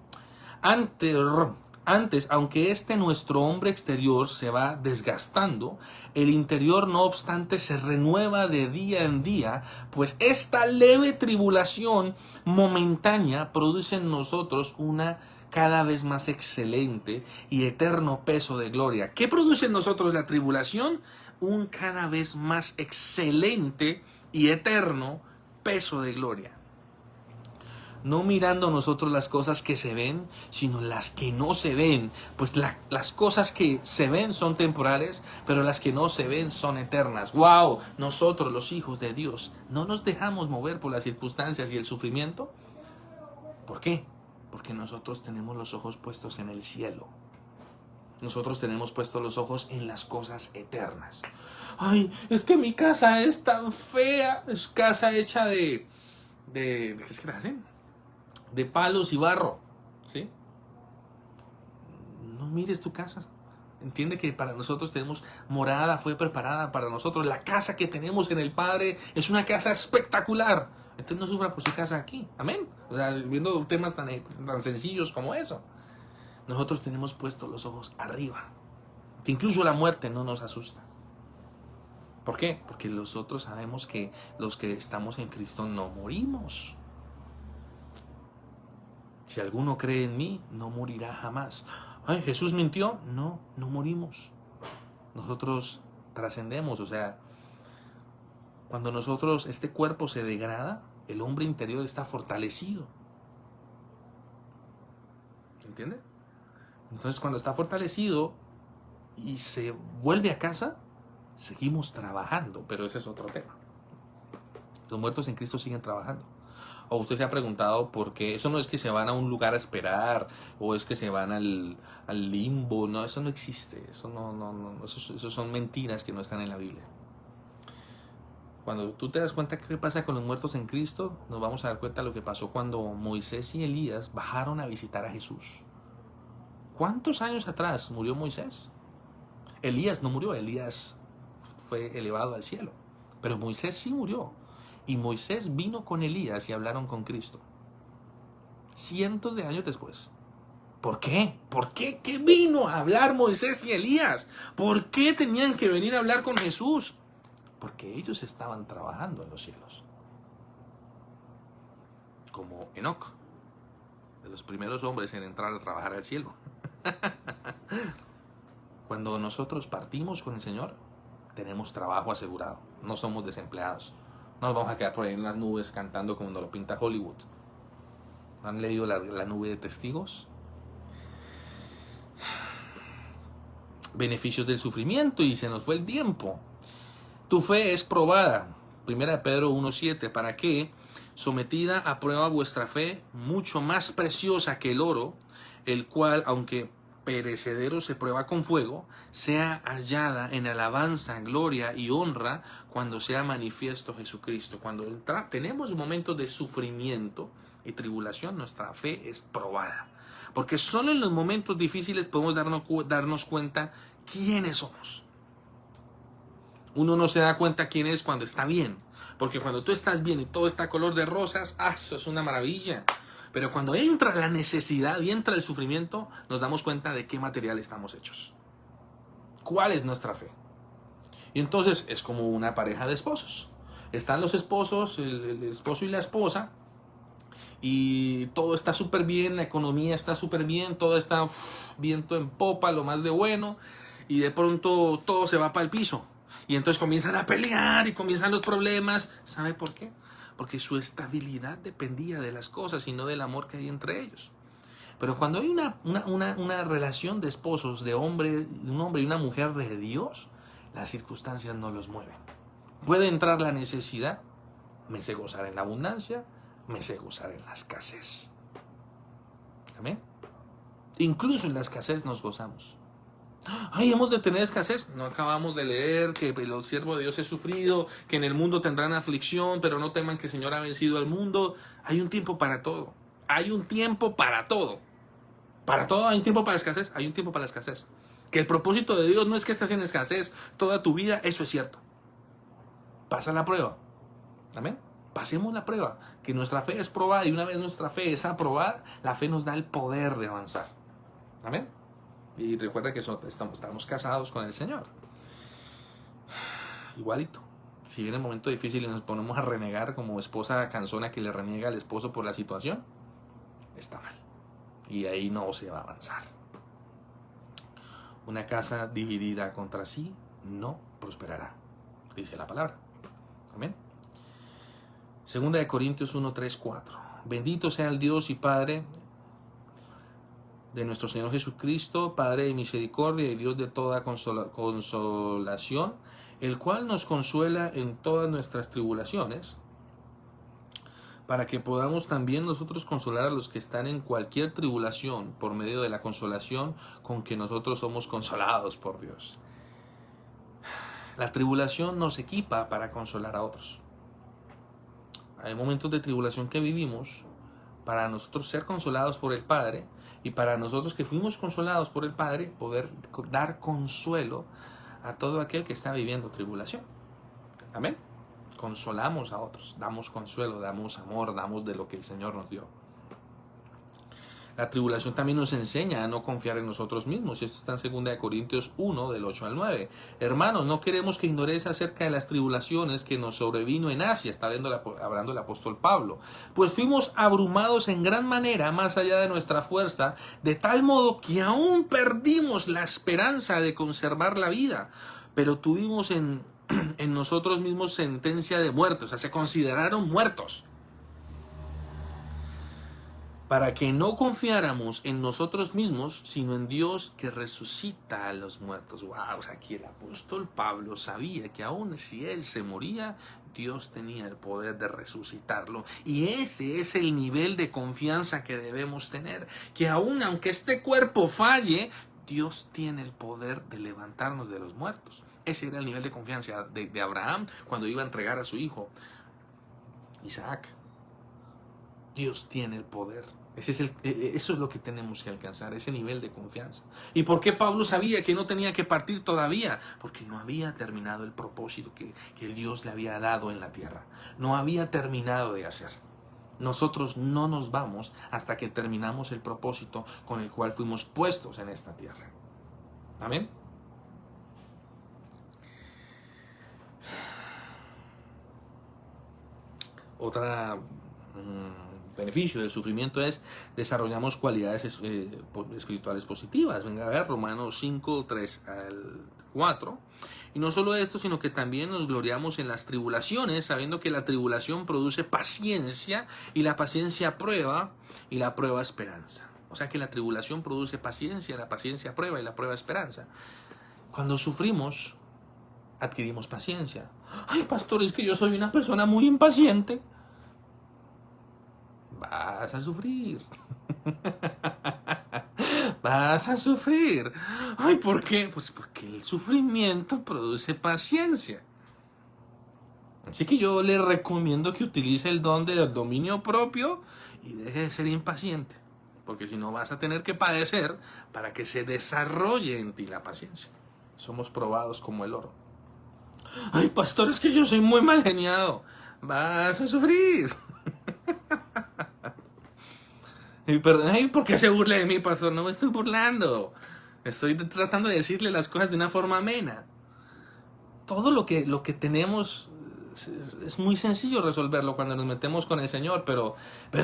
Antes, aunque nuestro hombre exterior se va desgastando, el interior no obstante se renueva de día en día, pues esta leve tribulación momentánea produce en nosotros una cada vez más excelente y eterno peso de gloria. ¿Qué produce en nosotros la tribulación? Un cada vez más excelente y eterno peso de gloria. No mirando nosotros las cosas que se ven, sino las que no se ven. Pues las cosas que se ven son temporales, pero las que no se ven son eternas. ¡Wow! Nosotros, los hijos de Dios, no nos dejamos mover por las circunstancias y el sufrimiento. ¿Por qué? Porque nosotros tenemos los ojos puestos en el cielo. Nosotros tenemos puestos los ojos en las cosas eternas. ¡Ay! Es que mi casa es tan fea. Es casa hecha ¿qué es que hacen? De palos y barro, ¿sí? No mires tu casa. Entiende que para nosotros tenemos morada, fue preparada para nosotros. La casa que tenemos en el Padre es una casa espectacular. Entonces no sufra por su casa aquí. Amén. O sea, viendo temas tan sencillos como eso. Nosotros tenemos puestos los ojos arriba. Que incluso la muerte no nos asusta. ¿Por qué? Porque nosotros sabemos que los que estamos en Cristo no morimos. Si alguno cree en mí, no morirá jamás. Ay, ¿Jesús mintió? No, no morimos. Nosotros trascendemos, o sea, cuando este cuerpo se degrada, el hombre interior está fortalecido. ¿Se entiende? Entonces, cuando está fortalecido y se vuelve a casa, Seguimos trabajando, pero ese es otro tema. Los muertos en Cristo siguen trabajando. O usted se ha preguntado por qué. Eso no es que se van a un lugar a esperar, o es que se van al limbo. No, eso no existe. Eso no. Eso son mentiras que no están en la Biblia. Cuando tú te das cuenta qué pasa con los muertos en Cristo, nos vamos a dar cuenta de lo que pasó cuando Moisés y Elías bajaron a visitar a Jesús. ¿Cuántos años atrás murió Moisés? Elías no murió, Elías fue elevado al cielo. Pero Moisés sí murió. Y Moisés vino con Elías y hablaron con Cristo. Cientos de años después. ¿Por qué? ¿Por qué? ¿Qué vino a hablar Moisés y Elías? ¿Por qué tenían que venir a hablar con Jesús? Porque ellos estaban trabajando en los cielos. Como Enoc, de los primeros hombres en entrar a trabajar al cielo. Cuando nosotros partimos con el Señor, tenemos trabajo asegurado. No somos desempleados. No nos vamos a quedar por ahí en las nubes cantando como nos lo pinta Hollywood. ¿Han leído la nube de testigos? Beneficios del sufrimiento, y se nos fue el tiempo. Tu fe es probada. 1 Pedro 1:7. Para que, sometida a prueba vuestra fe, mucho más preciosa que el oro, el cual, aunque perecedero se prueba con fuego, sea hallada en alabanza, gloria y honra cuando sea manifiesto Jesucristo. Cuando tenemos momentos de sufrimiento y tribulación, nuestra fe es probada. Porque solo en los momentos difíciles podemos darnos cuenta quiénes somos. Uno no se da cuenta quién es cuando está bien. Porque cuando tú estás bien y todo está color de rosas, eso es una maravilla. Pero cuando entra la necesidad y entra el sufrimiento, nos damos cuenta de qué material estamos hechos. ¿Cuál es nuestra fe? Y entonces es como una pareja de esposos. Están los esposos, el esposo y la esposa, y todo está súper bien, la economía está súper bien, todo está viento en popa, lo más de bueno, y de pronto todo se va para el piso. Y entonces comienzan a pelear y comienzan los problemas. ¿Sabe por qué? Porque su estabilidad dependía de las cosas y no del amor que hay entre ellos. Pero cuando hay una relación de esposos, de un hombre y una mujer de Dios, las circunstancias no los mueven. Puede entrar la necesidad, me sé gozar en la abundancia, me sé gozar en la escasez. ¿Amén? Incluso en la escasez nos gozamos. Ay, hemos de tener escasez. No acabamos de leer que el siervo de Dios es sufrido, que en el mundo tendrán aflicción, pero no teman que el Señor ha vencido al mundo. Hay un tiempo para todo. Hay un tiempo para todo. Para todo hay un tiempo para la escasez. Hay un tiempo para la escasez. Que el propósito de Dios no es que estés en escasez toda tu vida. Eso es cierto. Pasa la prueba. Amén. Pasemos la prueba. Que nuestra fe es probada, y una vez nuestra fe es aprobada, la fe nos da el poder de avanzar. Amén. Y recuerda que estamos casados con el Señor. Igualito. Si viene un momento difícil y nos ponemos a renegar como esposa cansona que le reniega al esposo por la situación, está mal. Y ahí no se va a avanzar. Una casa dividida contra sí no prosperará, dice la palabra. Amén. Segunda de Corintios 1, 3, 4. Bendito sea el Dios y Padre de nuestro Señor Jesucristo, Padre de misericordia y Dios de toda consolación, el cual nos consuela en todas nuestras tribulaciones, para que podamos también nosotros consolar a los que están en cualquier tribulación por medio de la consolación con que nosotros somos consolados por Dios. La tribulación nos equipa para consolar a otros. Hay momentos de tribulación que vivimos para nosotros ser consolados por el Padre, y para nosotros que fuimos consolados por el Padre, poder dar consuelo a todo aquel que está viviendo tribulación. Amén. Consolamos a otros, damos consuelo, damos amor, damos de lo que el Señor nos dio. La tribulación también nos enseña a no confiar en nosotros mismos. Esto está en 2 Corintios 1, del 8 al 9. Hermanos, no queremos que ignoréis acerca de las tribulaciones que nos sobrevino en Asia. Está hablando el apóstol Pablo. Pues fuimos abrumados en gran manera, más allá de nuestra fuerza, de tal modo que aún perdimos la esperanza de conservar la vida. Pero tuvimos en nosotros mismos sentencia de muerte. O sea, se consideraron muertos. para que no confiáramos en nosotros mismos, sino en Dios que resucita a los muertos. Wow, o sea, aquí el apóstol Pablo sabía que aun si él se moría, Dios tenía el poder de resucitarlo. Y ese es el nivel de confianza que debemos tener, que aun aunque este cuerpo falle, Dios tiene el poder de levantarnos de los muertos. Ese era el nivel de confianza de Abraham cuando iba a entregar a su hijo Isaac. Dios tiene el poder. Eso es lo que tenemos que alcanzar, ese nivel de confianza. ¿Y por qué Pablo sabía que no tenía que partir todavía? Porque no había terminado el propósito que Dios le había dado en la tierra. No había terminado de hacer. Nosotros no nos vamos hasta que terminamos el propósito con el cual fuimos puestos en esta tierra. Amén. Otra beneficio del sufrimiento es desarrollamos cualidades espirituales positivas. Venga a ver Romanos 5, 3 al 4. Y no solo esto, sino que también nos gloriamos en las tribulaciones, sabiendo que la tribulación produce paciencia, y la paciencia prueba, y la prueba esperanza. O sea que la tribulación produce paciencia, la paciencia prueba, y la prueba esperanza. Cuando sufrimos, adquirimos paciencia. Ay, pastor, es que yo soy una persona muy impaciente. Vas a sufrir. Vas a sufrir. Ay, ¿por qué? Pues porque el sufrimiento produce paciencia. Así que yo le recomiendo que utilice el don del dominio propio y deje de ser impaciente. Porque si no vas a tener que padecer para que se desarrolle en ti la paciencia. Somos probados como el oro. Ay, pastor, es que yo soy muy mal geniado. Vas a sufrir. Ay, ¿por qué se burla de mí, pastor? No me estoy burlando. Estoy tratando de decirle las cosas de una forma amena. Todo lo que tenemos es muy sencillo resolverlo cuando nos metemos con el Señor, pero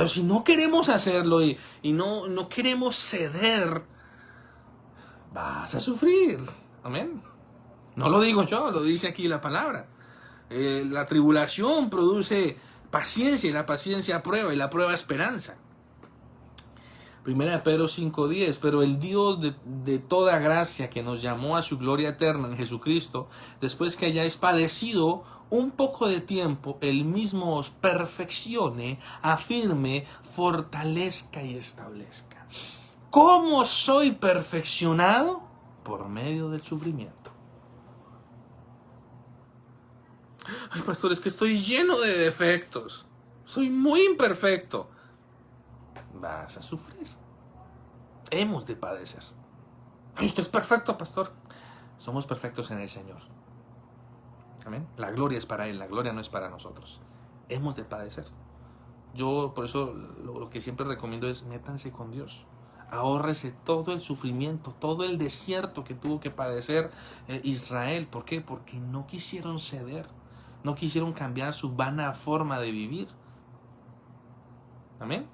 si no queremos hacerlo y no queremos ceder, vas a sufrir. Amén. No lo digo yo, lo dice aquí la palabra. La tribulación produce paciencia, y la paciencia prueba, y la prueba esperanza. Primera de Pedro 5:10, pero el Dios de toda gracia, que nos llamó a su gloria eterna en Jesucristo, después que hayáis padecido un poco de tiempo, Él mismo os perfeccione, afirme, fortalezca y establezca. ¿Cómo soy perfeccionado? Por medio del sufrimiento. Ay, pastor, es que estoy lleno de defectos. Soy muy imperfecto. Vas a sufrir. Hemos de padecer. Ay, usted es perfecto, pastor. Somos perfectos en el Señor. Amén. La gloria es para Él, la gloria no es para nosotros. Hemos de padecer. Yo por eso lo que siempre recomiendo es métanse con Dios. Ahórrese todo el sufrimiento, todo el desierto que tuvo que padecer Israel. ¿Por qué? Porque no quisieron ceder. No quisieron cambiar su vana forma de vivir. Amén.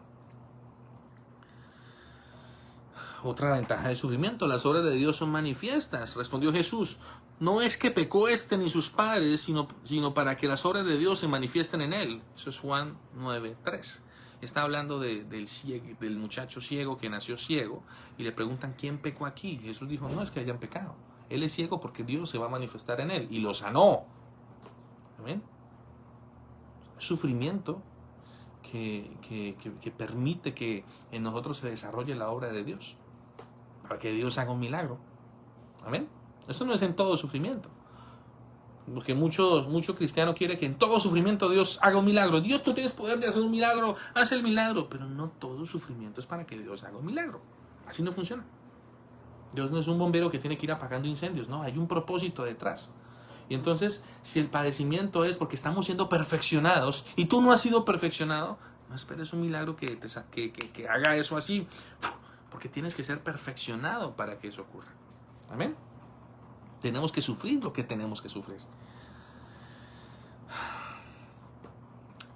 Otra ventaja del sufrimiento: las obras de Dios son manifiestas. Respondió Jesús: no es que pecó este ni sus padres, sino para que las obras de Dios se manifiesten en él. Eso es Juan 9:3. Está hablando del muchacho ciego que nació ciego, y le preguntan quién pecó aquí. Jesús dijo: no es que hayan pecado. Él es ciego porque Dios se va a manifestar en él, y lo sanó. Amén. Sufrimiento que permite que en nosotros se desarrolle la obra de Dios, para que Dios haga un milagro. Amén. Eso no es en todo sufrimiento, porque mucho cristiano quiere que en todo sufrimiento Dios haga un milagro. Dios, tú tienes poder de hacer un milagro, haz el milagro. Pero no todo sufrimiento es para que Dios haga un milagro. Así no funciona. Dios no es un bombero que tiene que ir apagando incendios, no, hay un propósito detrás. Y entonces, si el padecimiento es porque estamos siendo perfeccionados y tú no has sido perfeccionado, no esperes un milagro que haga eso así, porque tienes que ser perfeccionado para que eso ocurra. Amén. Tenemos que sufrir lo que tenemos que sufrir.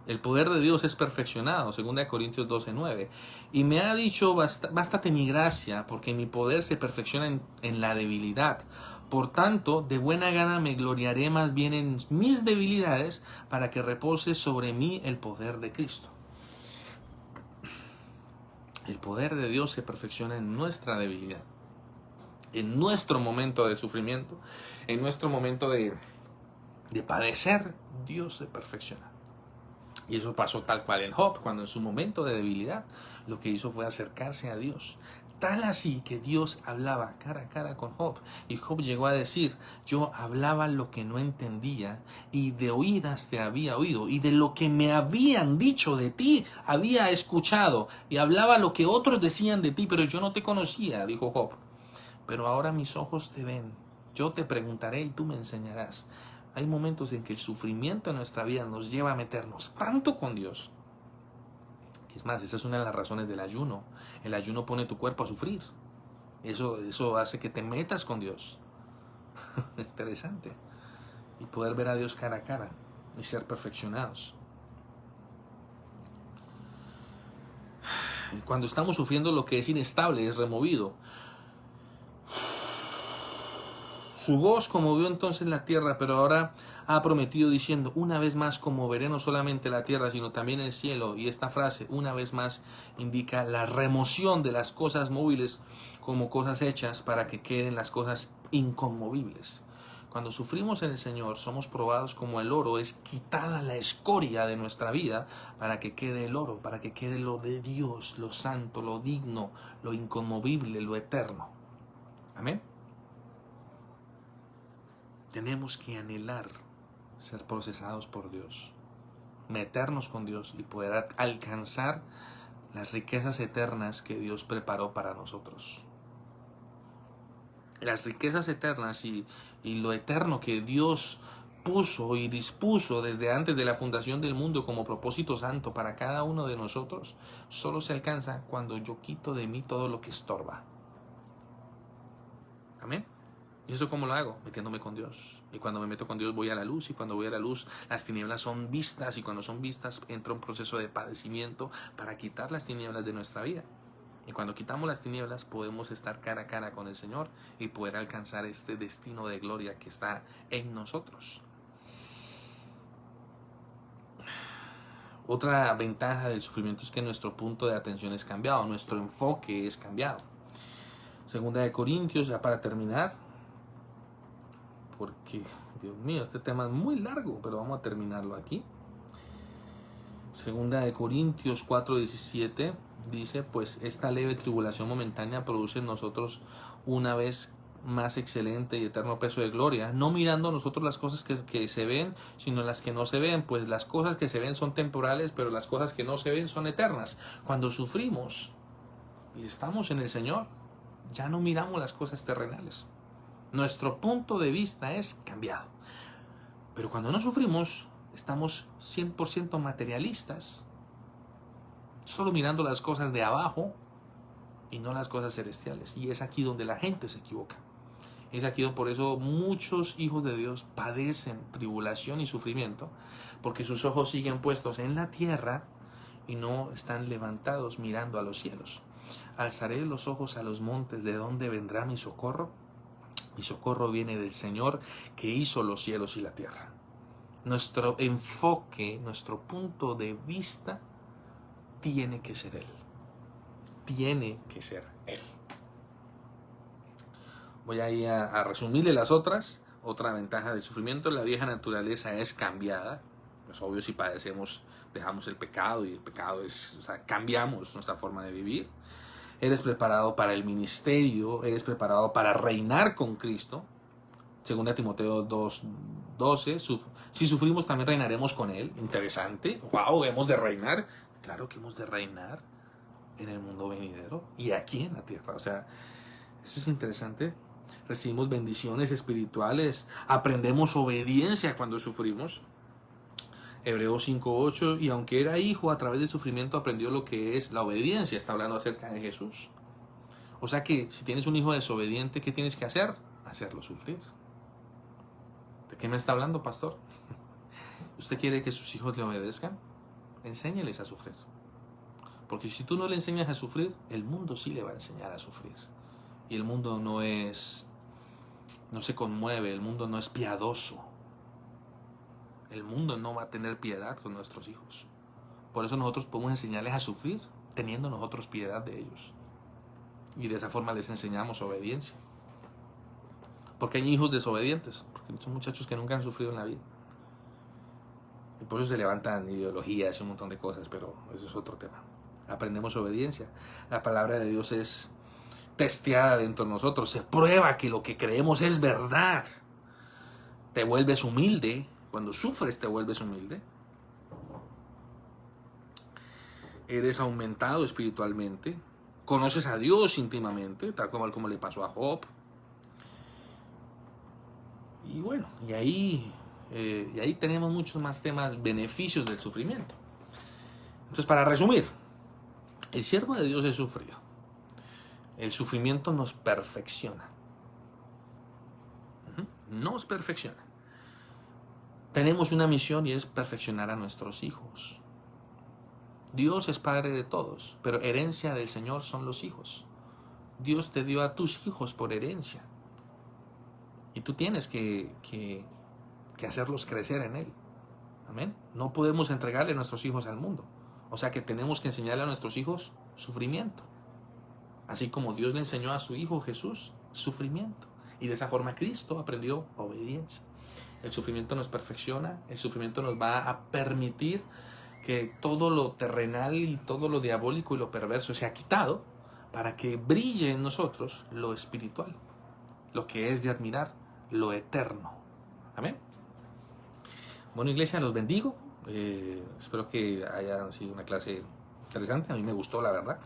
El poder de Dios es perfeccionado, 2 Corintios 12:9. Y me ha dicho: bástate mi gracia, porque mi poder se perfecciona en la debilidad. Por tanto, de buena gana me gloriaré más bien en mis debilidades, para que repose sobre mí el poder de Cristo. El poder de Dios se perfecciona en nuestra debilidad, en nuestro momento de sufrimiento, en nuestro momento de padecer. Dios se perfecciona. Y eso pasó tal cual en Job, cuando en su momento de debilidad lo que hizo fue acercarse a Dios. Tal así que Dios hablaba cara a cara con Job. Y Job llegó a decir: yo hablaba lo que no entendía, y de oídas te había oído, y de lo que me habían dicho de ti había escuchado, y hablaba lo que otros decían de ti, pero yo no te conocía, dijo Job. Pero ahora mis ojos te ven. Yo te preguntaré y tú me enseñarás. Hay momentos en que el sufrimiento en nuestra vida nos lleva a meternos tanto con Dios. Es más, esa es una de las razones del ayuno. El ayuno pone tu cuerpo a sufrir. Eso hace que te metas con Dios. Interesante. Y poder ver a Dios cara a cara y ser perfeccionados. Cuando estamos sufriendo, lo que es inestable es removido. Su voz conmovió entonces la tierra, pero ahora ha prometido diciendo: una vez más conmoveré no solamente la tierra, sino también el cielo. Y esta frase, una vez más, indica la remoción de las cosas móviles como cosas hechas para que queden las cosas inconmovibles. Cuando sufrimos en el Señor, somos probados como el oro. Es quitada la escoria de nuestra vida para que quede el oro, para que quede lo de Dios, lo santo, lo digno, lo inconmovible, lo eterno. Amén. Tenemos que anhelar ser procesados por Dios, meternos con Dios y poder alcanzar las riquezas eternas que Dios preparó para nosotros. Las riquezas eternas y lo eterno que Dios puso y dispuso desde antes de la fundación del mundo como propósito santo para cada uno de nosotros, solo se alcanza cuando yo quito de mí todo lo que estorba. Amén. ¿Y eso cómo lo hago? Metiéndome con Dios. Y cuando me meto con Dios voy a la luz, y cuando voy a la luz las tinieblas son vistas, y cuando son vistas entra un proceso de padecimiento para quitar las tinieblas de nuestra vida. Y cuando quitamos las tinieblas podemos estar cara a cara con el Señor y poder alcanzar este destino de gloria que está en nosotros. Otra ventaja del sufrimiento es que nuestro punto de atención es cambiado, nuestro enfoque es cambiado. Segunda de Corintios, ya para terminar, porque, Dios mío, este tema es muy largo, pero vamos a terminarlo aquí. Segunda de Corintios 4:17 dice: pues esta leve tribulación momentánea produce en nosotros una vez más excelente y eterno peso de gloria, no mirando nosotros las cosas que se ven, sino las que no se ven, pues las cosas que se ven son temporales, pero las cosas que no se ven son eternas. Cuando sufrimos y estamos en el Señor, ya no miramos las cosas terrenales. Nuestro punto de vista es cambiado. Pero cuando no sufrimos, estamos 100% materialistas, solo mirando las cosas de abajo y no las cosas celestiales. Y es aquí donde la gente se equivoca. Es aquí donde por eso muchos hijos de Dios padecen tribulación y sufrimiento, porque sus ojos siguen puestos en la tierra y no están levantados mirando a los cielos. Alzaré los ojos a los montes, ¿de dónde vendrá mi socorro? Mi socorro viene del Señor que hizo los cielos y la tierra. Nuestro enfoque, nuestro punto de vista tiene que ser Él. Tiene que ser Él. Voy a ir a resumirle las otras. Otra ventaja del sufrimiento: la vieja naturaleza es cambiada. Pues obvio, si padecemos, dejamos el pecado, y el pecado es, cambiamos nuestra forma de vivir. Eres preparado para el ministerio, eres preparado para reinar con Cristo. 2 Timoteo 2:12, si sufrimos también reinaremos con Él. Interesante. Wow, hemos de reinar. Claro que hemos de reinar en el mundo venidero y aquí en la tierra. O sea, eso es interesante. Recibimos bendiciones espirituales, aprendemos obediencia cuando sufrimos. Hebreos 5:8, y aunque era hijo, a través del sufrimiento aprendió lo que es la obediencia. Está hablando acerca de Jesús. O sea que si tienes un hijo desobediente, ¿qué tienes que hacer? Hacerlo sufrir. ¿De qué me está hablando, pastor? ¿Usted quiere que sus hijos le obedezcan? Enséñeles a sufrir. Porque si tú no le enseñas a sufrir, el mundo sí le va a enseñar a sufrir. Y el mundo no se conmueve, el mundo no es piadoso. El mundo no va a tener piedad con nuestros hijos. Por eso nosotros podemos enseñarles a sufrir teniendo nosotros piedad de ellos. Y de esa forma les enseñamos obediencia. Porque hay hijos desobedientes, porque son muchachos que nunca han sufrido en la vida. Y por eso se levantan ideologías y un montón de cosas, pero eso es otro tema. Aprendemos obediencia. La palabra de Dios es testeada dentro de nosotros. Se prueba que lo que creemos es verdad. Te vuelves humilde. Cuando sufres te vuelves humilde. Eres aumentado espiritualmente. Conoces a Dios íntimamente, tal como le pasó a Job. Y bueno, y ahí tenemos muchos más temas, beneficios del sufrimiento. Entonces, para resumir, el siervo de Dios es sufrido. El sufrimiento nos perfecciona. Nos perfecciona. Tenemos una misión y es perfeccionar a nuestros hijos. Dios es padre de todos, pero herencia del Señor son los hijos. Dios te dio a tus hijos por herencia. Y tú tienes que hacerlos crecer en Él. Amén. No podemos entregarle a nuestros hijos al mundo. O sea que tenemos que enseñarle a nuestros hijos sufrimiento. Así como Dios le enseñó a su Hijo Jesús sufrimiento. Y de esa forma Cristo aprendió obediencia. El sufrimiento nos perfecciona. El sufrimiento nos va a permitir que todo lo terrenal y todo lo diabólico y lo perverso sea quitado para que brille en nosotros lo espiritual. Lo que es de admirar, lo eterno. Amén. Bueno, iglesia, los bendigo. Espero que haya sido una clase interesante. A mí me gustó, la verdad.